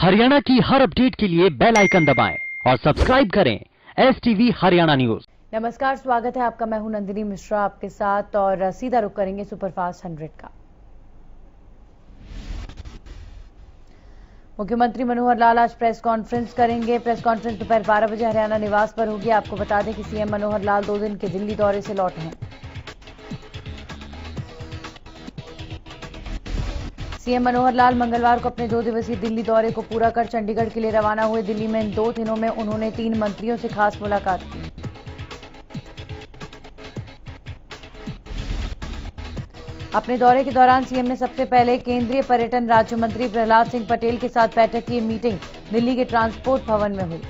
हरियाणा की हर अपडेट के लिए बेल आइकन दबाएं और सब्सक्राइब करें STV हरियाणा न्यूज। नमस्कार, स्वागत है आपका। मैं हूं नंदिनी मिश्रा आपके साथ और सीधा रुख करेंगे सुपरफास्ट 100 का। मुख्यमंत्री मनोहर लाल आज प्रेस कॉन्फ्रेंस करेंगे। प्रेस कॉन्फ्रेंस दोपहर 12 बजे हरियाणा निवास पर होगी। आपको बता दें कि सीएम मनोहर लाल 2 दिन के दिल्ली दौरे से लौटे हैं। सीएम मनोहर लाल मंगलवार को अपने 2 दिवसीय दिल्ली दौरे को पूरा कर चंडीगढ़ के लिए रवाना हुए। दिल्ली में इन 2 दिनों में उन्होंने 3 मंत्रियों से खास मुलाकात की। अपने दौरे के दौरान सीएम ने सबसे पहले केंद्रीय पर्यटन राज्य मंत्री प्रहलाद सिंह पटेल के साथ बैठक की। मीटिंग दिल्ली के ट्रांसपोर्ट भवन में हुई।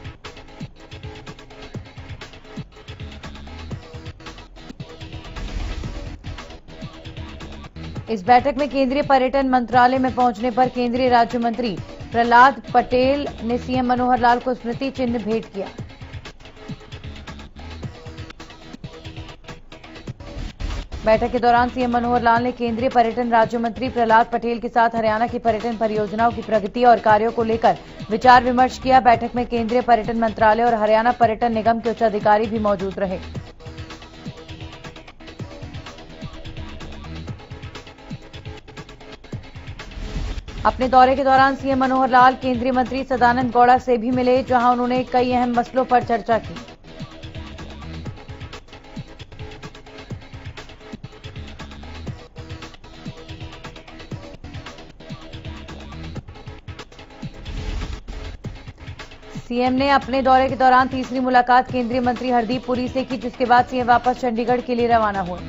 इस बैठक में केंद्रीय पर्यटन मंत्रालय में पहुंचने पर केंद्रीय राज्य मंत्री प्रहलाद पटेल ने सीएम मनोहर लाल को स्मृति चिन्ह भेंट किया। बैठक के दौरान सीएम मनोहर लाल ने केंद्रीय पर्यटन राज्य मंत्री प्रहलाद पटेल के साथ हरियाणा की पर्यटन परियोजनाओं की प्रगति और कार्यों को लेकर विचार विमर्श किया। बैठक में केंद्रीय पर्यटन मंत्रालय और हरियाणा पर्यटन निगम के उच्च अधिकारी भी मौजूद रहे। अपने दौरे के दौरान सीएम मनोहर लाल केंद्रीय मंत्री सदानंद गौड़ा से भी मिले, जहां उन्होंने कई अहम मसलों पर चर्चा की। सीएम ने अपने दौरे के दौरान तीसरी मुलाकात केंद्रीय मंत्री हरदीप पुरी से की, जिसके बाद सीएम वापस चंडीगढ़ के लिए रवाना हुए।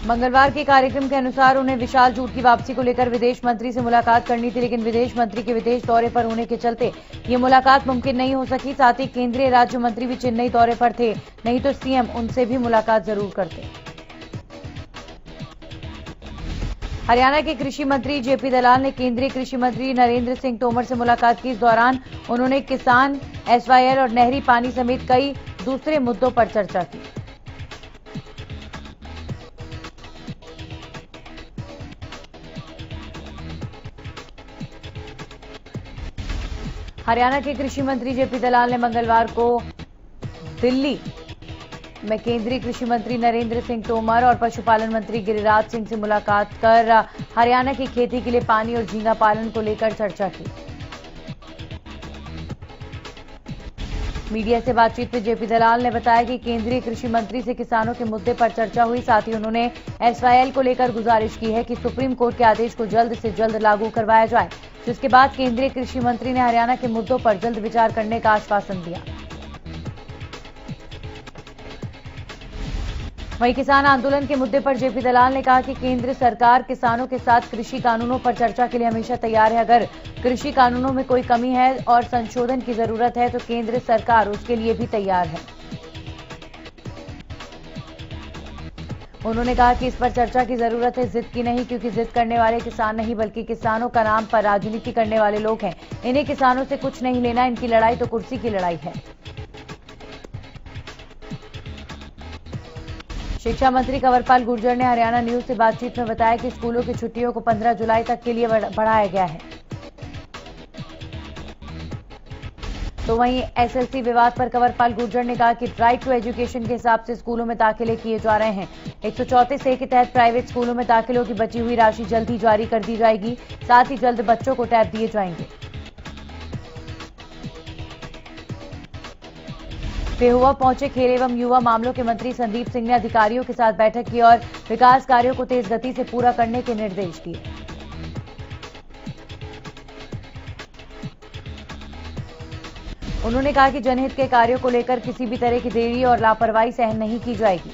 मंगलवार के कार्यक्रम के अनुसार उन्हें विशाल जूट की वापसी को लेकर विदेश मंत्री से मुलाकात करनी थी, लेकिन विदेश मंत्री के विदेश दौरे पर होने के चलते ये मुलाकात मुमकिन नहीं हो सकी। साथ ही केंद्रीय राज्य मंत्री भी चेन्नई दौरे पर थे, नहीं तो सीएम उनसे भी मुलाकात जरूर करते। हरियाणा के कृषि मंत्री जेपी दलाल ने केंद्रीय कृषि मंत्री नरेंद्र सिंह तोमर से मुलाकात की। इस दौरान उन्होंने किसान, SYL और नहरी पानी समेत कई दूसरे मुद्दों पर चर्चा की। हरियाणा के कृषि मंत्री जेपी दलाल ने मंगलवार को दिल्ली में केंद्रीय कृषि मंत्री नरेंद्र सिंह तोमर और पशुपालन मंत्री गिरिराज सिंह से मुलाकात कर हरियाणा की खेती के लिए पानी और झींगा पालन को लेकर चर्चा की। मीडिया से बातचीत में जेपी दलाल ने बताया कि केंद्रीय कृषि मंत्री से किसानों के मुद्दे पर चर्चा हुई। साथ ही उन्होंने SYL को लेकर गुजारिश की है कि सुप्रीम कोर्ट के आदेश को जल्द से जल्द लागू करवाया जाए, जिसके बाद केंद्रीय कृषि मंत्री ने हरियाणा के मुद्दों पर जल्द विचार करने का आश्वासन दिया। वहीं किसान आंदोलन के मुद्दे पर जेपी दलाल ने कहा कि केंद्र सरकार किसानों के साथ कृषि कानूनों पर चर्चा के लिए हमेशा तैयार है। अगर कृषि कानूनों में कोई कमी है और संशोधन की जरूरत है तो केंद्र सरकार उसके लिए भी तैयार है। उन्होंने कहा कि इस पर चर्चा की जरूरत है, जिद की नहीं, क्योंकि जिद करने वाले किसान नहीं बल्कि किसानों का नाम पर राजनीति करने वाले लोग हैं। इन्हें किसानों से कुछ नहीं लेना, इनकी लड़ाई तो कुर्सी की लड़ाई है। शिक्षा मंत्री कंवरपाल गुर्जर ने हरियाणा न्यूज से बातचीत में बताया कि स्कूलों की छुट्टियों को 15 जुलाई तक के लिए बढ़ाया गया है। तो वहीं SLC विवाद पर कंवरपाल गुर्जर ने कहा कि राइट टू एजुकेशन के हिसाब से स्कूलों में दाखिले किए जा रहे हैं। 134A के तहत प्राइवेट स्कूलों में दाखिलों की बची हुई राशि जल्द ही जारी कर दी जाएगी। साथ ही जल्द बच्चों को टैब दिए जाएंगे। पेहोवा पहुंचे खेल एवं युवा मामलों के मंत्री संदीप सिंह ने अधिकारियों के साथ बैठक की और विकास कार्यों को तेज गति से पूरा करने के निर्देश दिए। उन्होंने कहा कि जनहित के कार्यों को लेकर किसी भी तरह की देरी और लापरवाही सहन नहीं की जाएगी।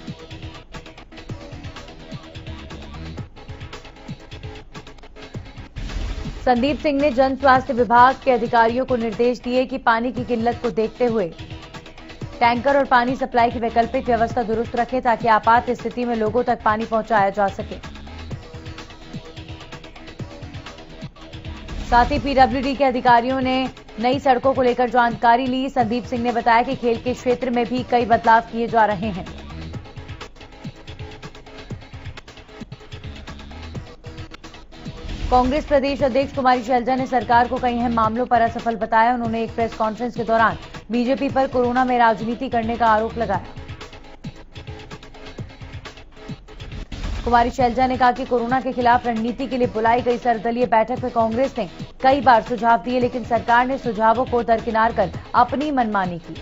संदीप सिंह ने जन स्वास्थ्य विभाग के अधिकारियों को निर्देश दिए कि पानी की किल्लत को देखते हुए टैंकर और पानी सप्लाई की वैकल्पिक व्यवस्था दुरुस्त रखें, ताकि आपात स्थिति में लोगों तक पानी पहुंचाया जा सके। साथ ही PWD के अधिकारियों ने नई सड़कों को लेकर जानकारी ली। संदीप सिंह ने बताया कि खेल के क्षेत्र में भी कई बदलाव किए जा रहे हैं। कांग्रेस प्रदेश अध्यक्ष कुमारी शैलजा ने सरकार को कई अहम मामलों पर असफल बताया। उन्होंने एक प्रेस कॉन्फ्रेंस के दौरान बीजेपी पर कोरोना में राजनीति करने का आरोप लगाया। कुमारी शैलजा ने कहा कि कोरोना के खिलाफ रणनीति के लिए बुलाई गई सर्वदलीय बैठक में कांग्रेस ने कई बार सुझाव दिए, लेकिन सरकार ने सुझावों को दरकिनार कर अपनी मनमानी की।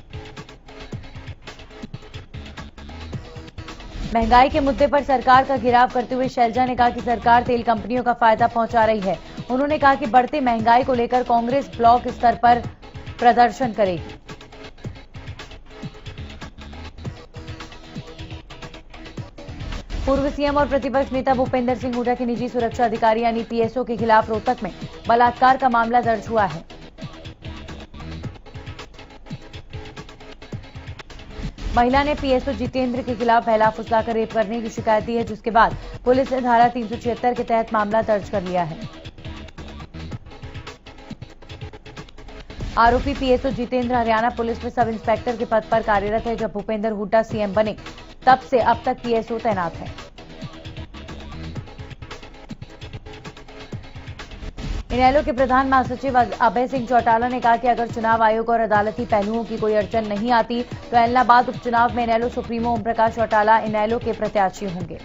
महंगाई के मुद्दे पर सरकार का घेराव करते हुए शैलजा ने कहा कि सरकार तेल कंपनियों का फायदा पहुंचा रही है। उन्होंने कहा कि बढ़ती महंगाई को लेकर कांग्रेस ब्लॉक स्तर पर प्रदर्शन करेगी। पूर्व सीएम और प्रतिपक्ष नेता भूपेंद्र सिंह हुड्डा के निजी सुरक्षा अधिकारी यानी पीएसओ के खिलाफ रोहतक में बलात्कार का मामला दर्ज हुआ है। महिला ने पीएसओ जितेंद्र के खिलाफ बहला फुसलाकर रेप करने की शिकायत दी है, जिसके बाद पुलिस ने धारा 376 के तहत मामला दर्ज कर लिया है। आरोपी पीएसओ जितेंद्र हरियाणा पुलिस में सब इंस्पेक्टर के पद पर कार्यरत है। जब भूपेंद्र हुड्डा सीएम बने तब से अब तक पीएसओ तैनात है। इनेलो के प्रधान महासचिव अभय सिंह चौटाला ने कहा कि अगर चुनाव आयोग और अदालती पहलुओं की कोई अड़चन नहीं आती तो एलनाबाद उपचुनाव में इनेलो सुप्रीमो ओम प्रकाश चौटाला इनेलो के प्रत्याशी होंगे।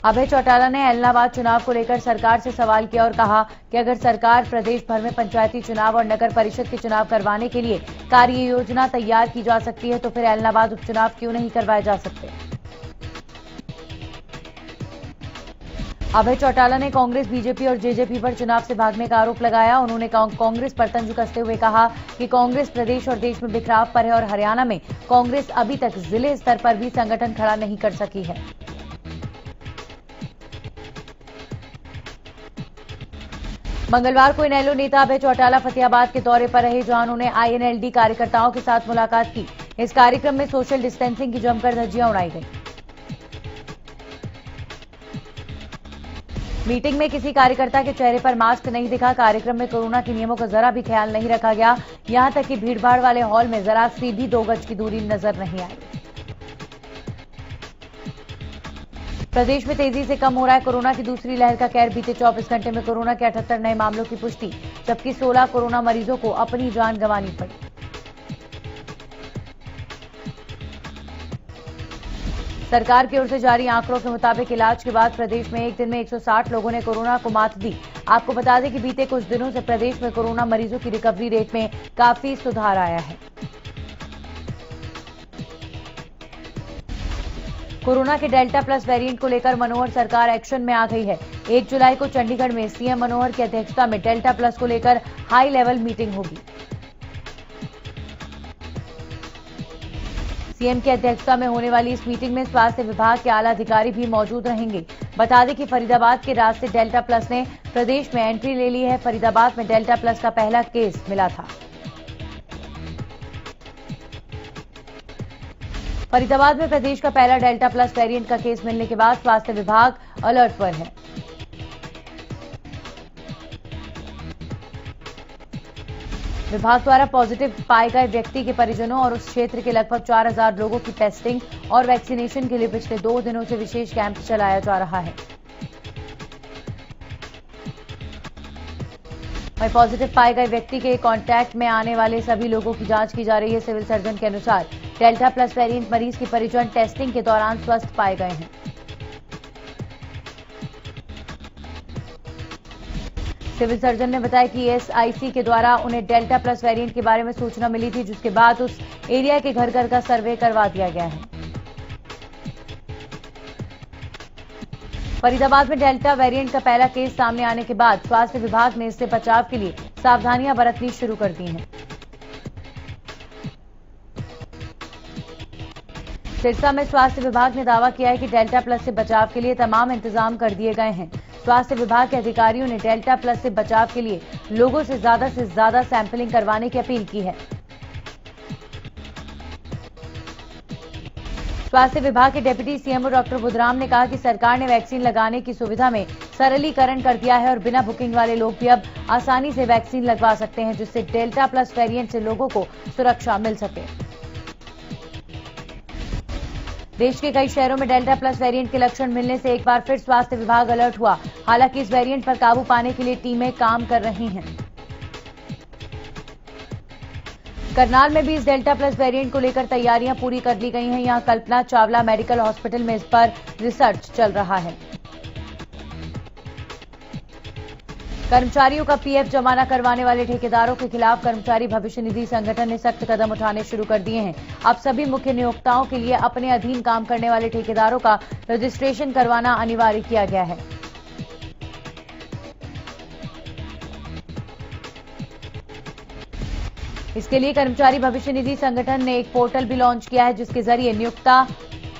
अभय चौटाला ने एलनाबाद चुनाव को लेकर सरकार से सवाल किया और कहा कि अगर सरकार प्रदेश भर में पंचायती चुनाव और नगर परिषद के चुनाव करवाने के लिए कार्य योजना तैयार की जा सकती है तो फिर एलनाबाद उपचुनाव क्यों नहीं करवाए जा सकते। अभय चौटाला ने कांग्रेस, बीजेपी और जेजेपी पर चुनाव से भागने का आरोप लगाया। उन्होंने कांग्रेस पर तंज कसते हुए कहा कि कांग्रेस प्रदेश और देश में बिखराव पर है और हरियाणा में कांग्रेस अभी तक जिले स्तर पर भी संगठन खड़ा नहीं कर सकी है। मंगलवार को इनेलो नेता अभय चौटाला फतेहाबाद के दौरे पर रहे, जहां उन्होंने आईएनएलडी कार्यकर्ताओं के साथ मुलाकात की। इस कार्यक्रम में सोशल डिस्टेंसिंग की जमकर धज्जियां उड़ाई गई। मीटिंग में किसी कार्यकर्ता के चेहरे पर मास्क नहीं दिखा। कार्यक्रम में कोरोना के नियमों का जरा भी ख्याल नहीं रखा गया। यहां तक कि भीड़भाड़ वाले हॉल में जरा सी भी 2 गज की दूरी नजर नहीं आई। प्रदेश में तेजी से कम हो रहा है कोरोना की दूसरी लहर का कहर। बीते 24 घंटे में कोरोना के 78 नए मामलों की पुष्टि, जबकि 16 कोरोना मरीजों को अपनी जान गंवानी पड़ी। सरकार की ओर से जारी आंकड़ों के मुताबिक इलाज के बाद प्रदेश में एक दिन में 160 लोगों ने कोरोना को मात दी। आपको बता दें कि बीते कुछ दिनों से प्रदेश में कोरोना मरीजों की रिकवरी रेट में काफी सुधार आया है। कोरोना के डेल्टा प्लस वेरिएंट को लेकर मनोहर सरकार एक्शन में आ गई है। 1 जुलाई को चंडीगढ़ में सीएम मनोहर की अध्यक्षता में डेल्टा प्लस को लेकर हाई लेवल मीटिंग होगी। सीएम की अध्यक्षता में होने वाली इस मीटिंग में स्वास्थ्य विभाग के आला अधिकारी भी मौजूद रहेंगे। बता दें कि फरीदाबाद के रास्ते डेल्टा प्लस ने प्रदेश में एंट्री ले ली है। फरीदाबाद में डेल्टा प्लस का पहला केस मिला था। फरीदाबाद में प्रदेश का पहला डेल्टा प्लस वेरिएंट का केस मिलने के बाद स्वास्थ्य विभाग अलर्ट पर है। विभाग द्वारा पॉजिटिव पाए गए व्यक्ति के परिजनों और उस क्षेत्र के लगभग 4000 लोगों की टेस्टिंग और वैक्सीनेशन के लिए पिछले 2 दिनों से विशेष कैंप चलाया जा रहा है। वहीं पॉजिटिव पाए गए व्यक्ति के कांटेक्ट में आने वाले सभी लोगों की जांच की जा रही है। सिविल सर्जन के अनुसार डेल्टा प्लस वेरिएंट मरीज के परिजन टेस्टिंग के दौरान स्वस्थ पाए गए हैं। सिविल सर्जन ने बताया कि एसआईसी के द्वारा उन्हें डेल्टा प्लस वेरिएंट के बारे में सूचना मिली थी, जिसके बाद उस एरिया के घर घर का सर्वे करवा दिया गया है। फरीदाबाद में डेल्टा वेरिएंट का पहला केस सामने आने के बाद स्वास्थ्य विभाग ने इससे बचाव के लिए सावधानियां बरतनी शुरू कर दी हैं। सिरसा में स्वास्थ्य विभाग ने दावा किया है कि डेल्टा प्लस से बचाव के लिए तमाम इंतजाम कर दिए गए हैं। स्वास्थ्य विभाग के अधिकारियों ने डेल्टा प्लस से बचाव के लिए लोगों से ज्यादा सैंपलिंग करवाने की अपील की है। स्वास्थ्य विभाग के डिप्टी सीएमओ डॉक्टर बुधराम ने कहा कि सरकार ने वैक्सीन लगाने की सुविधा में सरलीकरण कर दिया है और बिना बुकिंग वाले लोग भी अब आसानी से वैक्सीन लगवा सकते हैं, जिससे डेल्टा प्लस वेरिएंट से लोगों को सुरक्षा मिल सके। देश के कई शहरों में डेल्टा प्लस वेरिएंट के लक्षण मिलने से एक बार फिर स्वास्थ्य विभाग अलर्ट हुआ। हालांकि इस वेरिएंट पर काबू पाने के लिए टीमें काम कर रही हैं। करनाल में भी इस डेल्टा प्लस वेरिएंट को लेकर तैयारियां पूरी कर ली गई हैं। यहां कल्पना चावला मेडिकल हॉस्पिटल में इस पर रिसर्च चल रहा है। कर्मचारियों का पीएफ जमा न करवाने वाले ठेकेदारों के खिलाफ कर्मचारी भविष्य निधि संगठन ने सख्त कदम उठाने शुरू कर दिए हैं। अब सभी मुख्य नियोक्ताओं के लिए अपने अधीन काम करने वाले ठेकेदारों का रजिस्ट्रेशन करवाना अनिवार्य किया गया है। इसके लिए कर्मचारी भविष्य निधि संगठन ने एक पोर्टल भी लॉन्च किया है, जिसके जरिए नियोक्ता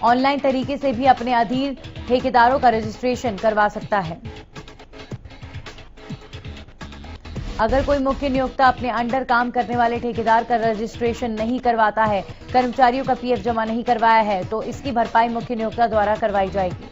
ऑनलाइन तरीके से भी अपने अधीन ठेकेदारों का रजिस्ट्रेशन करवा सकता है। अगर कोई मुख्य नियोक्ता अपने अंडर काम करने वाले ठेकेदार का रजिस्ट्रेशन नहीं करवाता है, कर्मचारियों का पीएफ जमा नहीं करवाया है, तो इसकी भरपाई मुख्य नियोक्ता द्वारा करवाई जाएगी।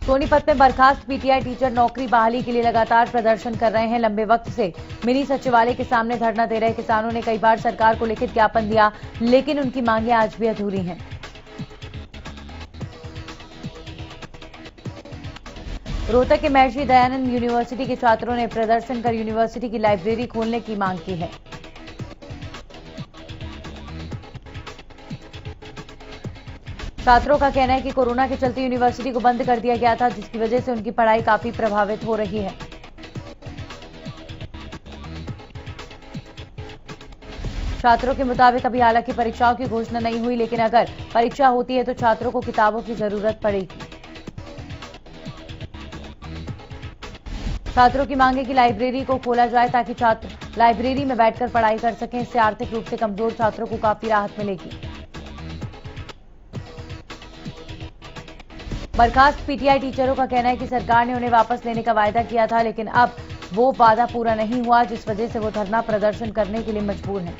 सोनीपत में बर्खास्त पीटीआई टीचर नौकरी बहाली के लिए लगातार प्रदर्शन कर रहे हैं। लंबे वक्त से मिनी सचिवालय के सामने धरना दे रहे किसानों ने कई बार सरकार को लिखित ज्ञापन दिया, लेकिन उनकी मांगें आज भी अधूरी हैं। रोहतक के महर्षि दयानंद यूनिवर्सिटी के छात्रों ने प्रदर्शन कर यूनिवर्सिटी की लाइब्रेरी खोलने की मांग की है। छात्रों का कहना है कि कोरोना के चलते यूनिवर्सिटी को बंद कर दिया गया था, जिसकी वजह से उनकी पढ़ाई काफी प्रभावित हो रही है। छात्रों के मुताबिक अभी हालांकि परीक्षाओं की घोषणा नहीं हुई, लेकिन अगर परीक्षा होती है तो छात्रों को किताबों की जरूरत पड़ेगी। छात्रों की मांग है कि लाइब्रेरी को खोला जाए ताकि छात्र लाइब्रेरी में बैठकर पढ़ाई कर सकें। इससे आर्थिक रूप से कमजोर छात्रों को काफी राहत मिलेगी। बर्खास्त पीटीआई टीचरों का कहना है कि सरकार ने उन्हें वापस लेने का वायदा किया था, लेकिन अब वो वादा पूरा नहीं हुआ, जिस वजह से वो धरना प्रदर्शन करने के लिए मजबूर हैं।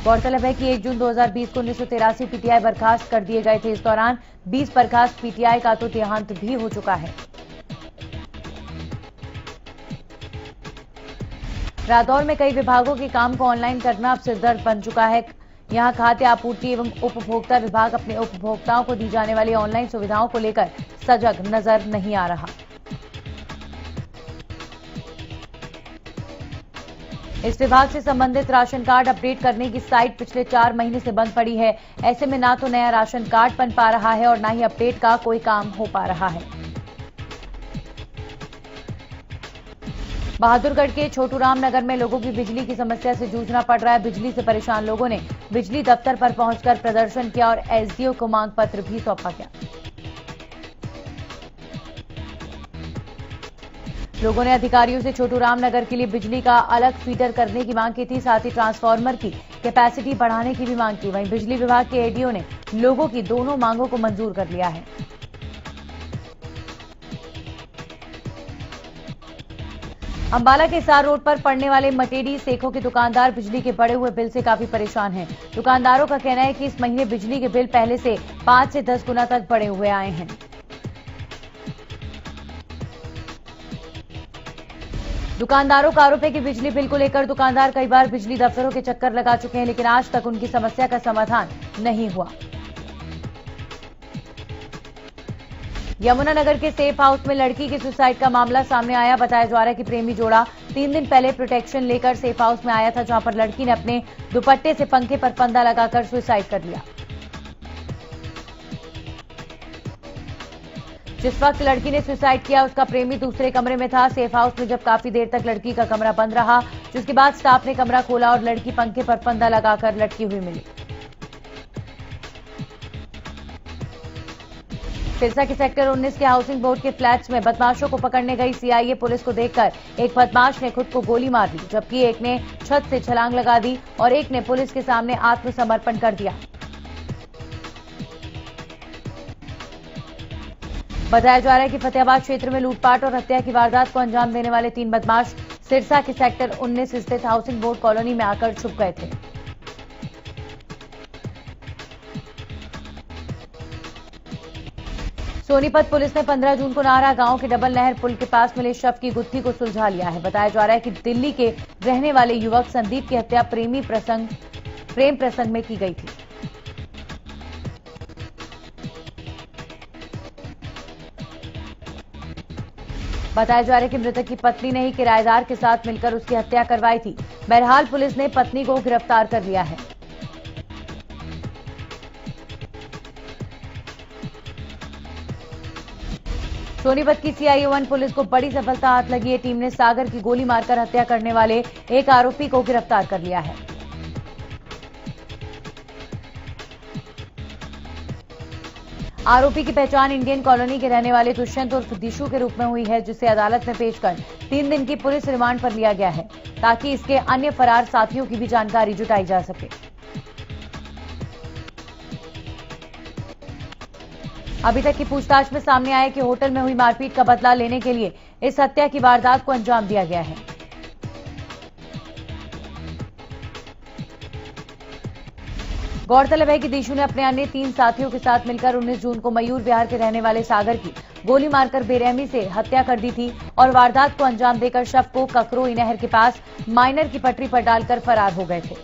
गौरतलब है कि 1 जून 2020 को 1983 पीटीआई बर्खास्त कर दिए गए थे। इस दौरान 20 बर्खास्त पीटीआई का तो देहांत भी हो चुका है। रादौर में कई विभागों के काम को ऑनलाइन करना अब सिरदर्द बन चुका है। यहां खाद्य आपूर्ति एवं उपभोक्ता विभाग अपने उपभोक्ताओं को दी जाने वाली ऑनलाइन सुविधाओं को लेकर सजग नजर नहीं आ रहा। इस विभाग से संबंधित राशन कार्ड अपडेट करने की साइट पिछले 4 महीने से बंद पड़ी है। ऐसे में ना तो नया राशन कार्ड बन पा रहा है और ना ही अपडेट का कोई काम हो पा रहा है। बहादुरगढ़ के छोटूराम नगर में लोगों की बिजली की समस्या से जूझना पड़ रहा है। बिजली से परेशान लोगों ने बिजली दफ्तर पर पहुंचकर प्रदर्शन किया और एसडीओ को मांग पत्र भी सौंपा गया। लोगों ने अधिकारियों से छोटूराम नगर के लिए बिजली का अलग फीडर करने की मांग की थी, साथ ही ट्रांसफार्मर की कैपेसिटी बढ़ाने की भी मांग की। वहीं बिजली विभाग के एडीओ ने लोगों की दोनों मांगों को मंजूर कर लिया है। अंबाला के हिसार रोड पर पड़ने वाले मटेडी सेखों के दुकानदार बिजली के बढ़े हुए बिल से काफी परेशान हैं। दुकानदारों का कहना है कि इस महीने बिजली के बिल पहले से 5 से 10 गुना तक बढ़े हुए आए हैं। दुकानदारों का आरोप है कि बिजली बिल को लेकर दुकानदार कई बार बिजली दफ्तरों के चक्कर लगा चुके हैं, लेकिन आज तक उनकी समस्या का समाधान नहीं हुआ। यमुनानगर के सेफ हाउस में लड़की की सुसाइड का मामला सामने आया। बताया जा रहा है कि प्रेमी जोड़ा 3 दिन पहले प्रोटेक्शन लेकर सेफ हाउस में आया था, जहां पर लड़की ने अपने दुपट्टे से पंखे पर फंदा लगाकर सुसाइड कर लिया। जिस वक्त लड़की ने सुसाइड किया उसका प्रेमी दूसरे कमरे में था। सेफ हाउस में जब काफी देर तक लड़की का कमरा बंद रहा, जिसके बाद स्टाफ ने कमरा खोला और लड़की पंखे पर फंदा लगाकर लटकी हुई मिली। सिरसा के सेक्टर 19 के हाउसिंग बोर्ड के फ्लैट्स में बदमाशों को पकड़ने गई सीआईए पुलिस को देखकर एक बदमाश ने खुद को गोली मार दी, जबकि एक ने छत से छलांग लगा दी और एक ने पुलिस के सामने आत्मसमर्पण कर दिया। बताया जा रहा है कि फतेहाबाद क्षेत्र में लूटपाट और हत्या की वारदात को अंजाम देने वाले 3 बदमाश सिरसा के सेक्टर 19 स्थित हाउसिंग बोर्ड कॉलोनी में आकर छुप गए थे। सोनीपत पुलिस ने 15 जून को नाहरा गांव के डबल नहर पुल के पास मिले शव की गुत्थी को सुलझा लिया है। बताया जा रहा है कि दिल्ली के रहने वाले युवक संदीप की हत्या प्रेम प्रसंग में की गई थी। बताया जा रहा है कि मृतक की पत्नी ने ही किराएदार के साथ मिलकर उसकी हत्या करवाई थी। बहरहाल पुलिस ने पत्नी को गिरफ्तार कर लिया है। सोनीपत की सीआईए 1 पुलिस को बड़ी सफलता हाथ लगी है। टीम ने सागर की गोली मारकर हत्या करने वाले एक आरोपी को गिरफ्तार कर लिया है। आरोपी की पहचान इंडियन कॉलोनी के रहने वाले दुष्यंत उर्फ दिशु के रूप में हुई है, जिसे अदालत में पेश कर 3 दिन की पुलिस रिमांड पर लिया गया है, ताकि इसके अन्य फरार साथियों की भी जानकारी जुटाई जा सके। अभी तक की पूछताछ में सामने आया कि होटल में हुई मारपीट का बदला लेने के लिए इस हत्या की वारदात को अंजाम दिया गया है। गौरतलब है कि दिशु ने अपने अन्य 3 साथियों के साथ मिलकर 19 जून को मयूर विहार के रहने वाले सागर की गोली मारकर बेरहमी से हत्या कर दी थी और वारदात को अंजाम देकर शव को ककरोई नहर के पास माइनर की पटरी पर डालकर फरार हो गए थे।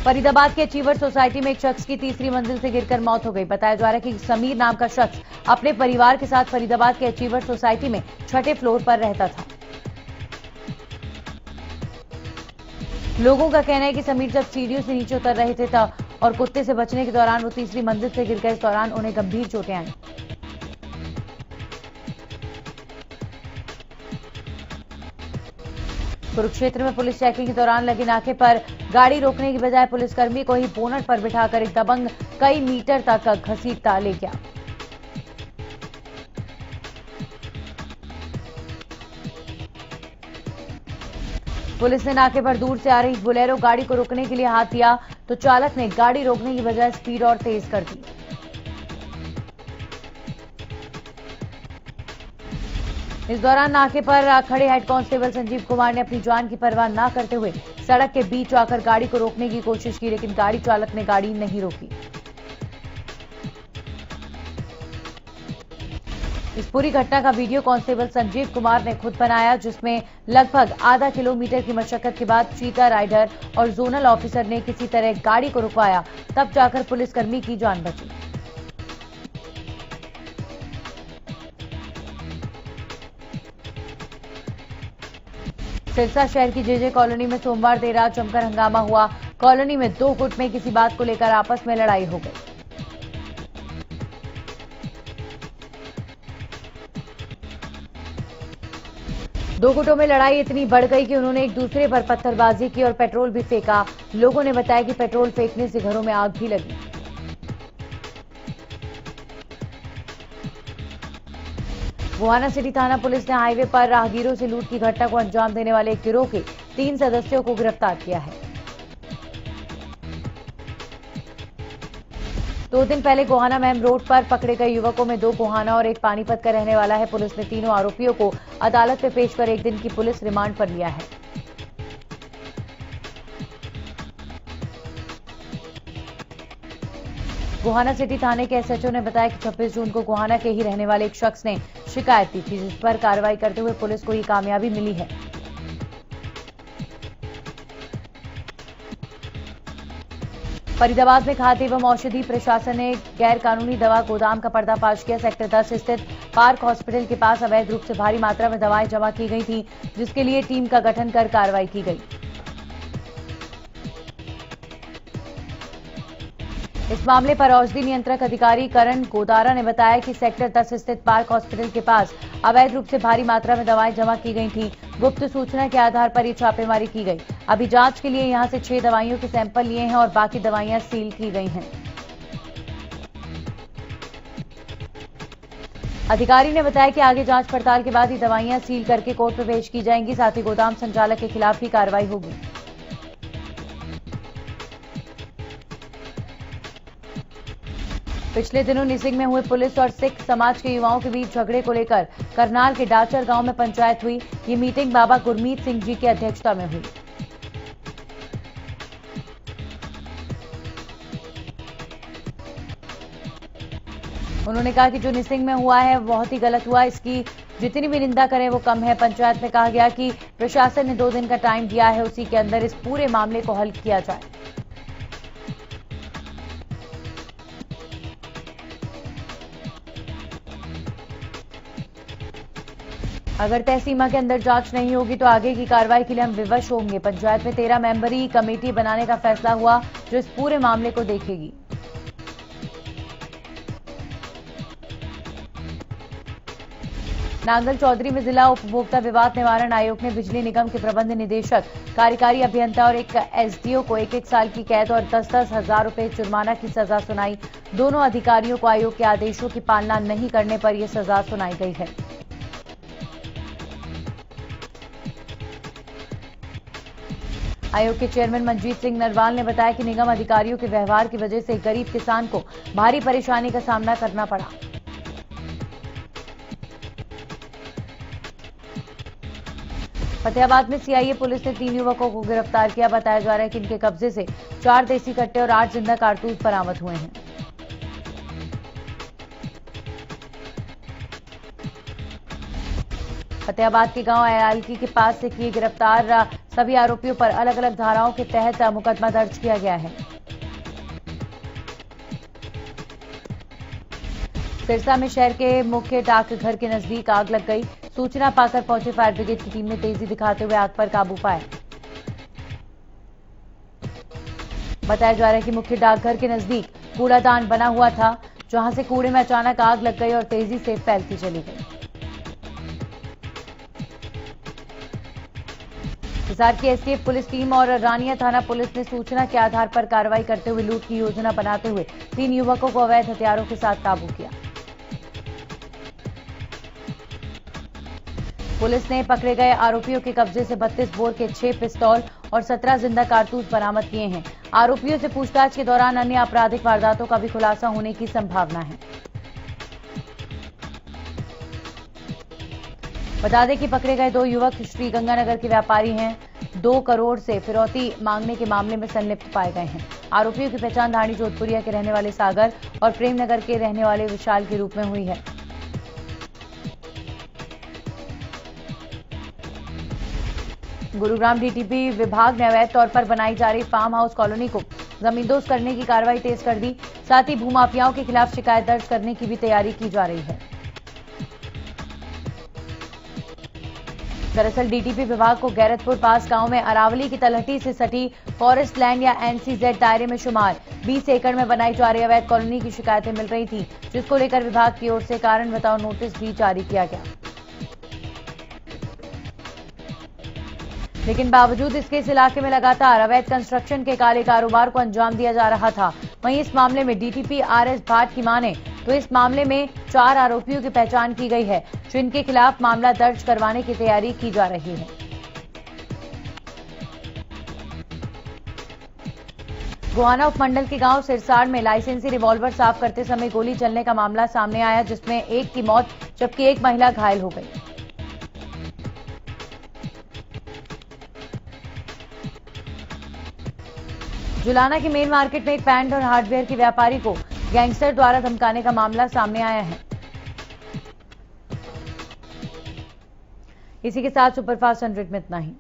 फरीदाबाद के अचीवर सोसाइटी में एक शख्स की तीसरी मंजिल से गिरकर मौत हो गई। बताया जा रहा है कि समीर नाम का शख्स अपने परिवार के साथ फरीदाबाद के अचीवर सोसाइटी में 6ठे फ्लोर पर रहता था। लोगों का कहना है कि समीर जब सीढ़ियों से नीचे उतर रहे थे और कुत्ते से बचने के दौरान वो तीसरी मंजिल से गिर गए। इस दौरान उन्हें गंभीर चोटें आई। कुरुक्षेत्र में पुलिस चेकिंग के दौरान लगे नाके पर गाड़ी रोकने की बजाय पुलिसकर्मी को ही बोनट पर बिठाकर एक दबंग कई मीटर तक घसीटता ले गया। पुलिस ने नाके पर दूर से आ रही बोलेरो गाड़ी को रोकने के लिए हाथ दिया तो चालक ने गाड़ी रोकने की बजाय स्पीड और तेज कर दी। इस दौरान नाके पर खड़े हेड कांस्टेबल संजीव कुमार ने अपनी जान की परवाह न करते हुए सड़क के बीच आकर गाड़ी को रोकने की कोशिश की, लेकिन गाड़ी चालक ने गाड़ी नहीं रोकी। इस पूरी घटना का वीडियो कांस्टेबल संजीव कुमार ने खुद बनाया, जिसमें लगभग आधा किलोमीटर की मशक्कत के बाद चीता राइडर और जोनल ऑफिसर ने किसी तरह गाड़ी को रुकवाया, तब जाकर पुलिसकर्मी की जान बची। सिरसा शहर की जेजे कॉलोनी में सोमवार देर रात जमकर हंगामा हुआ। कॉलोनी में 2 गुट में किसी बात को लेकर आपस में लड़ाई हो गई। दो गुटों में लड़ाई इतनी बढ़ गई कि उन्होंने एक दूसरे पर पत्थरबाजी की और पेट्रोल भी फेंका। लोगों ने बताया कि पेट्रोल फेंकने से घरों में आग भी लगी। गोहाना सिटी थाना पुलिस ने हाईवे पर राहगीरों से लूट की घटना को अंजाम देने वाले एक गिरोह के 3 सदस्यों को गिरफ्तार किया है। 2 दिन पहले गोहाना मैम रोड पर पकड़े गए युवकों में 2 गोहाना और 1 पानीपत का रहने वाला है। पुलिस ने तीनों आरोपियों को अदालत में पेश कर 1 दिन की पुलिस रिमांड पर लिया है। गोहाना सिटी थाने के एसएचओ ने बताया कि 26 जून को गोहाना के ही रहने वाले एक शख्स ने शिकायत दी थी, जिस पर कार्रवाई करते हुए पुलिस को ये कामयाबी मिली है। फरीदाबाद में खाद्य एवं औषधि प्रशासन ने गैर कानूनी दवा गोदाम का पर्दाफाश किया। सेक्टर 10 स्थित पार्क हॉस्पिटल के पास अवैध रूप से भारी मात्रा में दवाएं जमा की गई थी, जिसके लिए टीम का गठन कर कार्रवाई की गई। इस मामले पर औषधि नियंत्रक अधिकारी करण गोदारा ने बताया कि सेक्टर 10 स्थित पार्क हॉस्पिटल के पास अवैध रूप से भारी मात्रा में दवाएं जमा की गई थी। गुप्त सूचना के आधार पर ये छापेमारी की गई। अभी जांच के लिए यहां से 6 दवाइयों के सैंपल लिए हैं और बाकी दवाइयां सील की गई हैं। अधिकारी ने बताया कि आगे जांच पड़ताल के बाद ये दवाइयां सील करके कोर्ट में पेश की जाएंगी। साथ ही गोदाम संचालक के खिलाफ भी कार्रवाई होगी। पिछले दिनों निसिंग में हुए पुलिस और सिख समाज के युवाओं के बीच झगड़े को लेकर करनाल के डाचर गांव में पंचायत हुई। ये मीटिंग बाबा गुरमीत सिंह जी की अध्यक्षता में हुई। उन्होंने कहा कि जो निसिंग में हुआ है बहुत ही गलत हुआ, इसकी जितनी भी निंदा करें वो कम है। पंचायत में कहा गया कि प्रशासन ने 2 दिन का टाइम दिया है, उसी के अंदर इस पूरे मामले को हल किया जाए। अगर तय सीमा के अंदर जांच नहीं होगी तो आगे की कार्रवाई के लिए हम विवश होंगे। पंचायत में 13 मेंबरी कमेटी बनाने का फैसला हुआ जो इस पूरे मामले को देखेगी। नांगल चौधरी में जिला उपभोक्ता विवाद निवारण आयोग ने बिजली निगम के प्रबंध निदेशक, कार्यकारी अभियंता और एक एसडीओ को 1-1 साल की कैद और 10-10 हजार रुपए जुर्माना की सजा सुनाई। दोनों अधिकारियों को आयोग के आदेशों की पालना नहीं करने पर यह सजा सुनाई गई है। आयोग के चेयरमैन मनजीत सिंह नरवाल ने बताया कि निगम अधिकारियों के व्यवहार की वजह से गरीब किसान को भारी परेशानी का सामना करना पड़ा। फतेहाबाद में सीआईए पुलिस ने 3 युवकों को गिरफ्तार किया। बताया जा रहा है कि इनके कब्जे से 4 देसी कट्टे और 8 जिंदा कारतूस बरामद हुए हैं। फतेहाबाद के गांव अयालकी के पास से किए गिरफ्तार सभी आरोपियों पर अलग अलग धाराओं के तहत मुकदमा दर्ज किया गया है। सिरसा में शहर के मुख्य डाकघर के नजदीक आग लग गई। सूचना पाकर पहुंचे फायर ब्रिगेड की टीम ने तेजी दिखाते हुए आग पर काबू पाया। बताया जा रहा है कि मुख्य डाकघर के नजदीक कूड़ादान बना हुआ था, जहां से कूड़े में अचानक आग लग गई और तेजी से फैलती चली गई। हिसार की एसटीएफ पुलिस टीम और रानिया थाना पुलिस ने सूचना के आधार पर कार्रवाई करते हुए लूट की योजना बनाते हुए 3 युवकों को अवैध हथियारों के साथ काबू किया। पुलिस ने पकड़े गए आरोपियों के कब्जे से 32 बोर के 6 पिस्तौल और 17 जिंदा कारतूस बरामद किए हैं। आरोपियों से पूछताछ के दौरान अन्य आपराधिक वारदातों का भी खुलासा होने की संभावना है। बता दें कि पकड़े गए 2 युवक श्रीगंगानगर के व्यापारी हैं। 2 करोड़ से फिरौती मांगने के मामले में संलिप्त पाए गए हैं। आरोपियों की पहचान धानी जोधपुरिया के रहने वाले सागर और प्रेमनगर के रहने वाले विशाल के रूप में हुई है। गुरुग्राम डीटीपी विभाग ने अवैध तौर पर बनाई जा रही फार्म हाउस कॉलोनी को जमींदोज करने की कार्रवाई तेज कर दी। साथ ही भूमाफियाओं के खिलाफ शिकायत दर्ज करने की भी तैयारी की जा रही है। दरअसल डीटीपी विभाग को गैरतपुर पास गांव में अरावली की तलहटी से सटी फॉरेस्ट लैंड या एनसीजेड दायरे में शुमार 20 एकड़ में बनाई जा रही अवैध कॉलोनी की शिकायतें मिल रही थी, जिसको लेकर विभाग की ओर से कारण बताओ नोटिस भी जारी किया गया। लेकिन बावजूद इसके इस इलाके में लगातार अवैध कंस्ट्रक्शन के काले कारोबार को अंजाम दिया जा रहा था। वहीं इस मामले में डीटीपी आरएस भाट की माने तो इस मामले में 4 आरोपियों की पहचान की गई है, जिनके खिलाफ मामला दर्ज करवाने की तैयारी की जा रही है। गोहाना उपमंडल के गांव सिरसाड़ में लाइसेंसी रिवॉल्वर साफ करते समय गोली चलने का मामला सामने आया, जिसमें एक की मौत जबकि एक महिला घायल हो गई। जुलाना की मेन मार्केट में एक पैंट और हार्डवेयर के व्यापारी को गैंगस्टर द्वारा धमकाने का मामला सामने आया है। इसी के साथ सुपरफास्ट 100 में इतना ही।